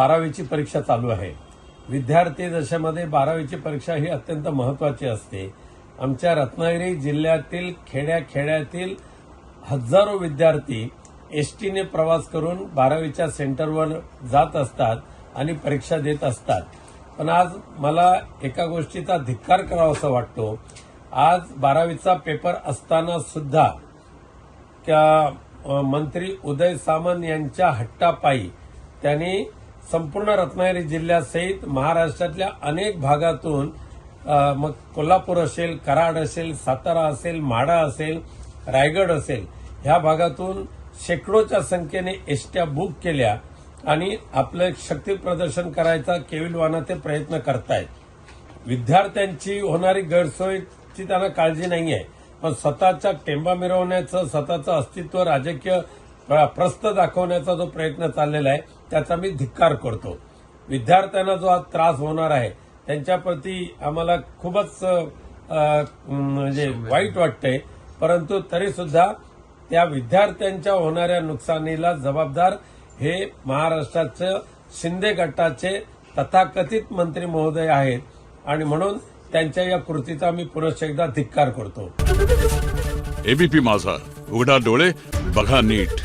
12वीची परीक्षा चालू आहे। विद्यार्थी दशेमध्ये 12वीची परीक्षा ही अत्यंत महत्त्वाची असते। आमच्या रत्नागिरी जिल्ह्यातील खेड्याखेड्यातील हजारो विद्यार्थी एसटीने प्रवास करून 12वीच्या सेंटरवर जात असतात आणि परीक्षा देत असतात। पण आज मला एका गोष्टीचा धिक्कार करावासा वाटतो। आज 12वीचा पेपर असताना सुद्धा त्या मंत्री उदय सामंत यांच्या हट्टापायी त्यांनी संपूर्ण रत्नागिरी जिल्ह्यासहित महाराष्ट्रातल्या अनेक भागातून मग कोल्हापूर असेल, कराड असेल, सातारा असेल, माढा असेल, रायगड असेल, ह्या भागातून शेकडोच्या संख्येने एसट्या बुक केल्या आणि आपलं शक्ती प्रदर्शन करायचा केविलवाना ते प्रयत्न करतायत। विद्यार्थ्यांची होणारी गैरसोयची त्यांना काळजी नाहीये, पण स्वतःच्या टेंबा मिरवण्याचं, स्वतःचं अस्तित्व राजकीय प्रस्थ दाखवण्याचा जो प्रयत्न चाललेला आहे त्याचा मी धिक्कार करतो। विद्यार्थ्यांना जो आज त्रास होणार आहे त्यांच्याप्रती आम्हाला खूपच म्हणजे वाईट वाटतंय, परंतु तरी सुद्धा त्या विद्यार्थ्यांच्या होणाऱ्या नुकसानीला जबाबदार हे महाराष्ट्राचे शिंदे गटाचे तथाकथित मंत्री महोदय आहेत आणि म्हणून त्यांच्या या कृतीचा मी पुनश्च एकदा धिक्कार करतो। एबीपी माझा, उघडा डोळे बघा नीट।